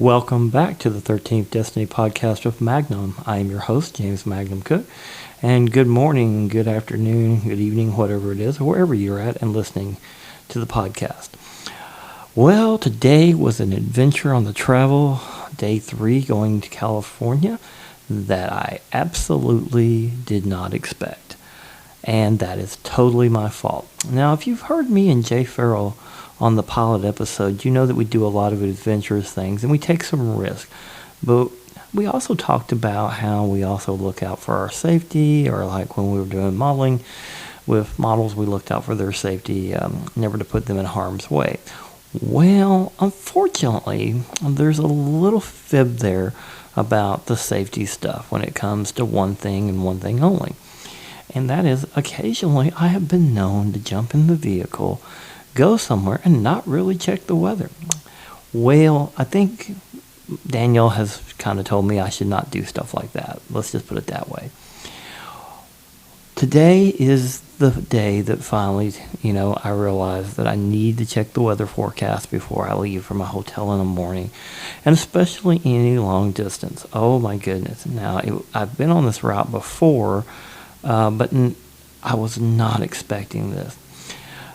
Welcome back to the 13th Destiny Podcast with Magnum. I am your host, James Magnum Cook, and good morning, good afternoon, good evening, whatever it is, wherever you're at and listening to the podcast. Well, today was an adventure on the travel, day 3 going to California, that I absolutely did not expect, and that is totally my fault. Now, if you've heard me and Jay Farrell on the pilot episode, you know that we do a lot of adventurous things and we take some risk. But we also talked about how we also look out for our safety, or like when we were doing modeling with models, we looked out for their safety, never to put them in harm's way. Well, unfortunately, there's a little fib there about the safety stuff when it comes to one thing and one thing only. And that is, occasionally I have been known to jump in the vehicle, go somewhere, and not really check the weather. Well, I think Daniel has kind of told me I should not do stuff like that. Let's just put it that way. Today is the day that finally, I realized that I need to check the weather forecast before I leave for my hotel in the morning, and especially any long distance. Oh my goodness. Now, I've been on this route before, but I was not expecting this.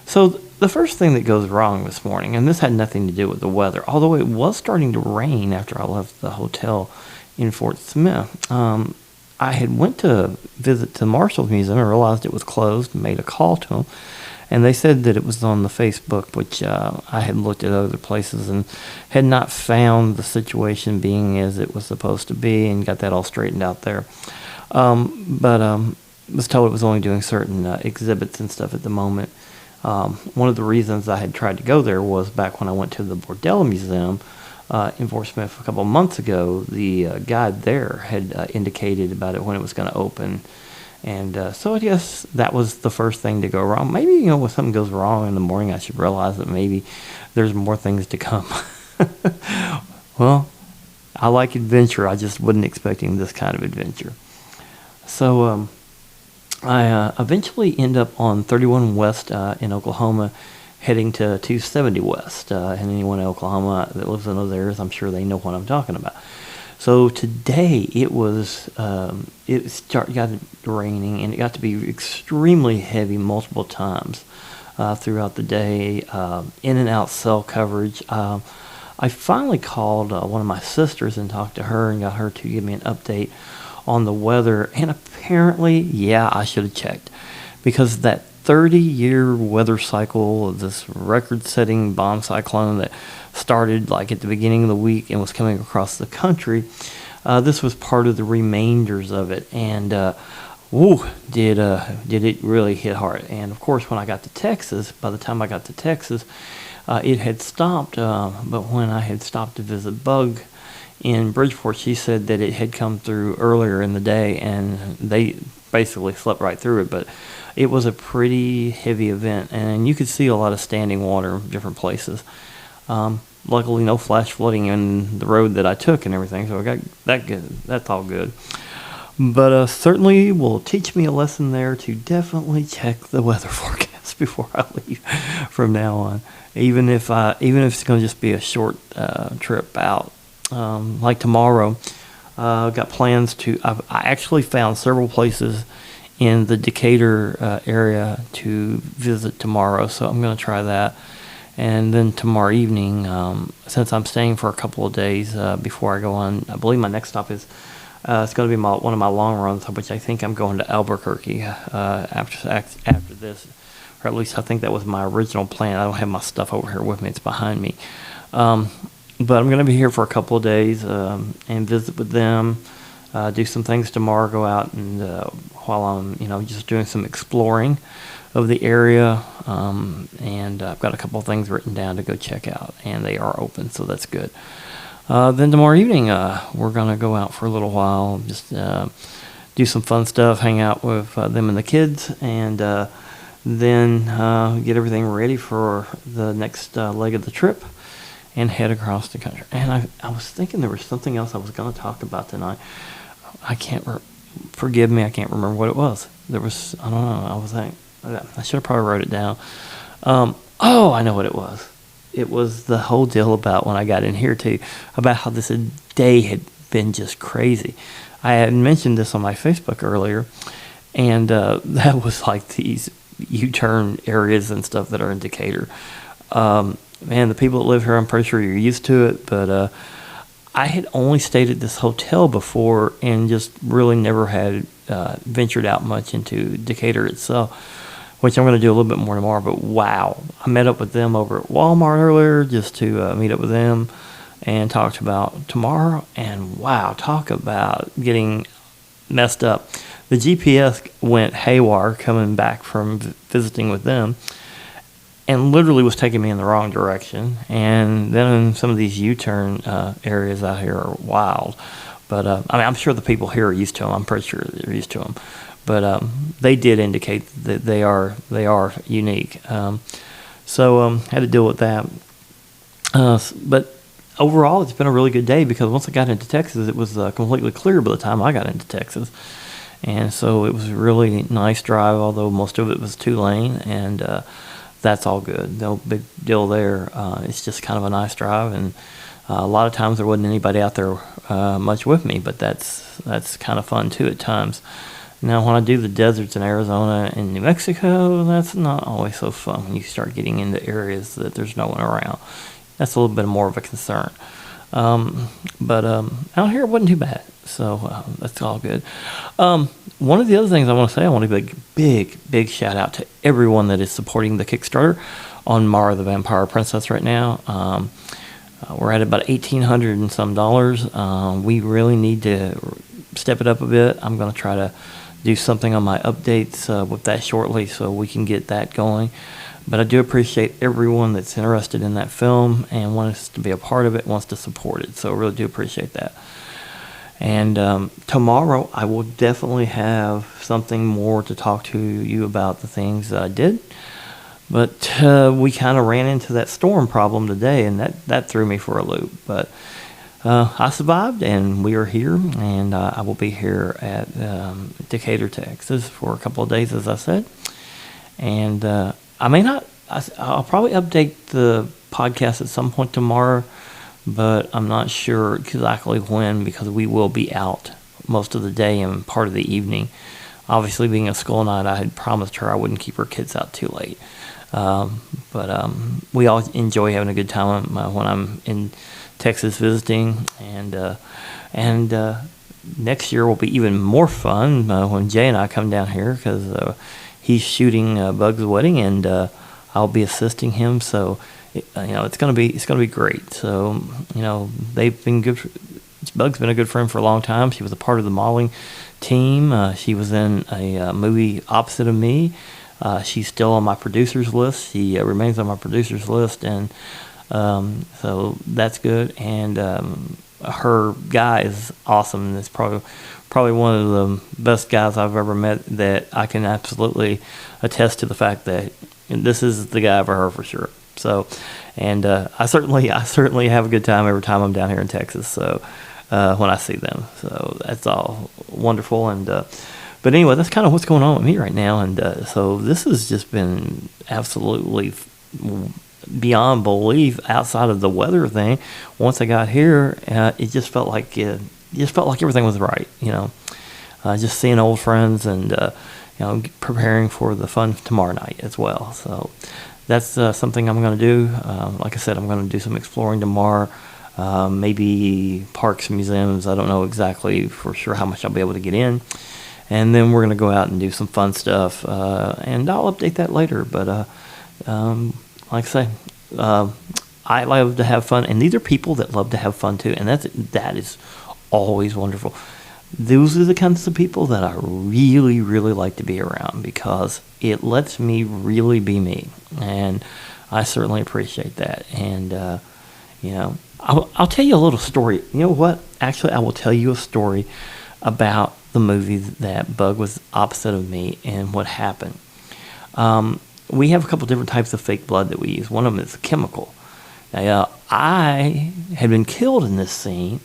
So the first thing that goes wrong this morning, and this had nothing to do with the weather, although it was starting to rain after I left the hotel in Fort Smith. I had went to visit the Marshall Museum and realized it was closed and made a call to them. And they said that it was on the Facebook, which I had looked at other places and had not found the situation being as it was supposed to be, and got that all straightened out there. But was told it was only doing certain exhibits and stuff at the moment. One of the reasons I had tried to go there was back when I went to the Bordello Museum in Fort Smith a couple of months ago. The guide there had indicated about it when it was going to open. And so I guess that was the first thing to go wrong. Maybe, when something goes wrong in the morning, I should realize that maybe there's more things to come. Well, I like adventure. I just wasn't expecting this kind of adventure. So I eventually end up on 31 West in Oklahoma, heading to 270 West. And anyone in Oklahoma that lives in those areas, I'm sure they know what I'm talking about. So today it got raining, and it got to be extremely heavy multiple times throughout the day. In and out cell coverage. I finally called one of my sisters and talked to her and got her to give me an update on the weather, and apparently, I should have checked, because that 30-year weather cycle of this record-setting bomb cyclone that started like at the beginning of the week and was coming across the country, this was part of the remainders of it, and did it really hit hard. And of course, when I got to Texas, by the time I got to Texas, it had stopped, but when I had stopped to visit Bug in Bridgeport, she said that it had come through earlier in the day, and they basically slept right through it. But it was a pretty heavy event, and you could see a lot of standing water in different places. Luckily, no flash flooding in the road that I took and everything, so I got that good. That's all good. But certainly will teach me a lesson there to definitely check the weather forecast before I leave from now on, even if it's going to just be a short trip out. Like tomorrow, got plans to. I actually found several places in the Decatur area to visit tomorrow, so I'm going to try that. And then tomorrow evening, since I'm staying for a couple of days before I go on, I believe my next stop is it's going to be one of my long runs, which I think I'm going to Albuquerque after this, or at least I think that was my original plan. I don't have my stuff over here with me; it's behind me. But I'm going to be here for a couple of days and visit with them, do some things tomorrow, go out and while I'm, just doing some exploring of the area. And I've got a couple of things written down to go check out, and they are open, so that's good. Then tomorrow evening, we're going to go out for a little while, just do some fun stuff, hang out with them and the kids, and then get everything ready for the next leg of the trip and head across the country. And I was thinking there was something else I was going to talk about tonight. Forgive me, I can't remember what it was. I don't know, I should have probably wrote it down. I know what it was. it was the whole deal about when I got in here too, about how this day had been just crazy. I had mentioned this on my Facebook earlier, and that was like these U-turn areas and stuff that are in Decatur. Man, the people that live here, I'm pretty sure you're used to it, but I had only stayed at this hotel before and just really never had ventured out much into Decatur itself, which I'm going to do a little bit more tomorrow. But wow, I met up with them over at Walmart earlier just to meet up with them and talked about tomorrow. And wow, talk about getting messed up. The GPS went haywire coming back from visiting with them, and literally was taking me in the wrong direction. And then some of these U-turn areas out here are wild. But I mean, I'm sure the people here are used to them. I'm pretty sure they're used to them. But they did indicate that they are unique. So had to deal with that. But overall, it's been a really good day because once I got into Texas, it was completely clear by the time I got into Texas. And so it was a really nice drive, although most of it was 2-lane, and that's all good. No big deal there. It's just kind of a nice drive, and a lot of times there wasn't anybody out there much with me, but that's kind of fun too at times. Now, when I do the deserts in Arizona and New Mexico, that's not always so fun when you start getting into areas that there's no one around. That's a little bit more of a concern. But out here it wasn't too bad, so that's all good. One of the other things I want to say, I want to give a big shout out to everyone that is supporting the Kickstarter on Mara the Vampire Princess right now. We're at about $1,800 and some dollars. We really need to step it up a bit. I'm going to try to do something on my updates with that shortly so we can get that going. But I do appreciate everyone that's interested in that film and wants to be a part of it, wants to support it. So I really do appreciate that. And tomorrow I will definitely have something more to talk to you about the things that I did. But we kind of ran into that storm problem today, and that threw me for a loop. But I survived, and we are here, and I will be here at Decatur, Texas for a couple of days, as I said. And I may not, I'll probably update the podcast at some point tomorrow, but I'm not sure exactly when, because we will be out most of the day and part of the evening. Obviously, being a school night, I had promised her I wouldn't keep her kids out too late. But we all enjoy having a good time when I'm in Texas visiting, and next year will be even more fun when Jay and I come down here, because he's shooting Bug's wedding, and I'll be assisting him. So it's gonna be great. So they've been good. Bug's been a good friend for a long time. She was a part of the modeling team. She was in a movie opposite of me. She's still on my producer's list. She remains on my producer's list, and so that's good. And her guy is awesome. It's probably one of the best guys I've ever met, that I can absolutely attest to the fact that this is the guy for her for sure. So, and I certainly have a good time every time I'm down here in Texas. So when I see them, so that's all wonderful. And but anyway, that's kind of what's going on with me right now. And so this has just been absolutely beyond belief. Outside of the weather thing, once I got here, it just felt like everything was right. Just seeing old friends and preparing for the fun tomorrow night as well. So that's something I'm going to do. Like I said, I'm going to do some exploring tomorrow. Maybe parks, museums. I don't know exactly for sure how much I'll be able to get in. And then we're going to go out and do some fun stuff. And I'll update that later. But like I say, I love to have fun. And these are people that love to have fun too. And that is always wonderful. Those are the kinds of people that I really, really like to be around, because it lets me really be me. And I certainly appreciate that. And, I'll tell you a little story. You know what? Actually, I will tell you a story about the movie that Bug was opposite of me and what happened. We have a couple different types of fake blood that we use. One of them is a chemical. Now, I had been killed in this scene,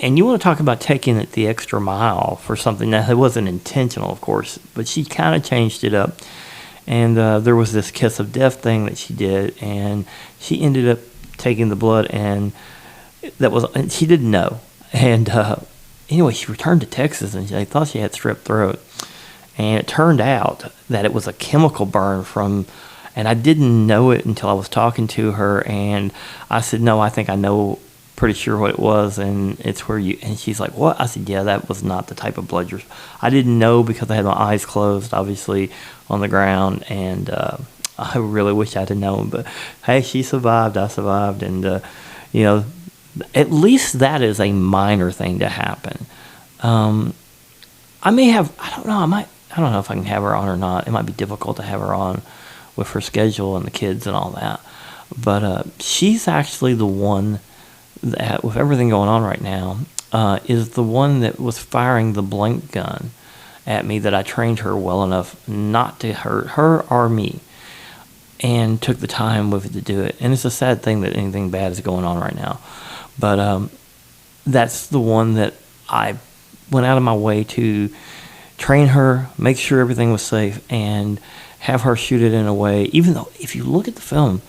and you want to talk about taking it the extra mile for something that wasn't intentional, of course, but she kind of changed it up. And there was this kiss of death thing that she did, and she ended up taking the blood, and and she didn't know. And anyway, she returned to Texas, and they thought she had strep throat. And it turned out that it was a chemical burn and I didn't know it until I was talking to her, and I said, no, I think I know pretty sure what it was, and it's where and she's like, what? I said, yeah, that was not the type of blood I didn't know because I had my eyes closed, obviously, on the ground, and I really wish I'd have known, but hey, she survived, I survived, and, at least that is a minor thing to happen. I may have, I don't know if I can have her on or not. It might be difficult to have her on with her schedule and the kids and all that. But she's actually the one that, with everything going on right now, is the one that was firing the blank gun at me, that I trained her well enough not to hurt her or me, and took the time with it to do it. And it's a sad thing that anything bad is going on right now. But that's the one that I went out of my way to train her, make sure everything was safe, and have her shoot it in a way, even though if you look at the film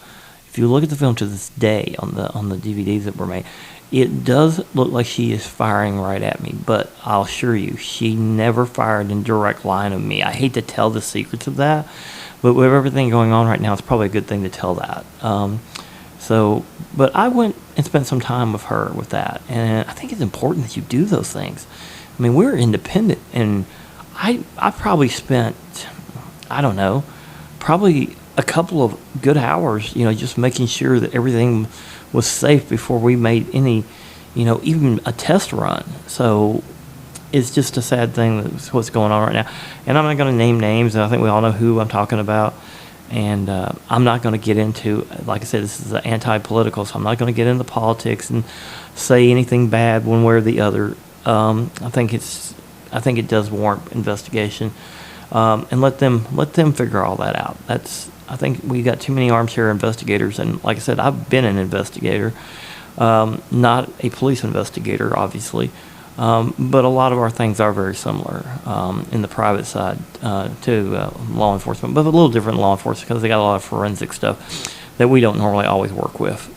to this day on the DVDs that were made, it does look like she is firing right at me, but I'll assure you, she never fired in direct line of me. I hate to tell the secrets of that, but with everything going on right now, it's probably a good thing to tell that. But I went and spent some time with her with that, and I think it's important that you do those things. I mean, we're independent, and I probably spent, I don't know, probably a couple of good hours, just making sure that everything was safe before we made any, even a test run. So it's just a sad thing that's what's going on right now. And I'm not going to name names, and I think we all know who I'm talking about. And I'm not going to get into, like I said, this is anti-political, so I'm not going to get into politics and say anything bad one way or the other. I think it does warrant investigation, and let them figure all that out. I think we got too many armchair investigators, and like I said, I've been an investigator, not a police investigator, obviously, but a lot of our things are very similar in the private side to law enforcement, but a little different law enforcement because they got a lot of forensic stuff that we don't normally always work with.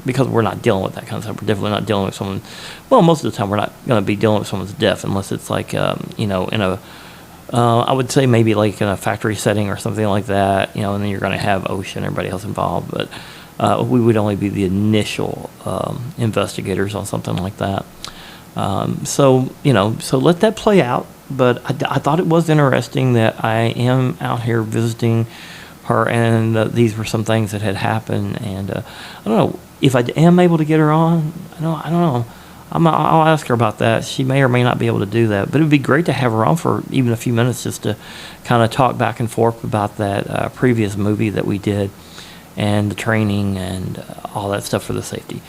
Because we're not dealing with that kind of stuff. We're definitely not dealing with someone. Well, most of the time we're not going to be dealing with someone's death unless it's like, in a, I would say maybe like in a factory setting or something like that, and then you're going to have OSHA and everybody else involved. But we would only be the initial investigators on something like that. So let that play out. But I thought it was interesting that I am out here visiting her, and these were some things that had happened, and I don't know if I am able to get her on. I don't know. I'll ask her about that. She may or may not be able to do that, but it would be great to have her on for even a few minutes just to kind of talk back and forth about that previous movie that we did, and the training and all that stuff for the safety.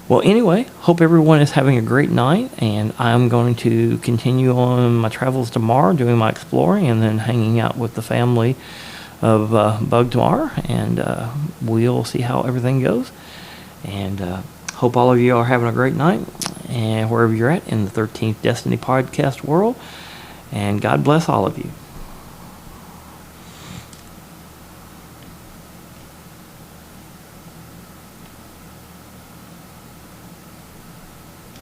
Well, anyway, hope everyone is having a great night, and I'm going to continue on my travels tomorrow, doing my exploring, and then hanging out with the family of Bug tomorrow, and we'll see how everything goes. And hope all of you are having a great night, and wherever you're at in the 13th Destiny podcast world. And God bless all of you.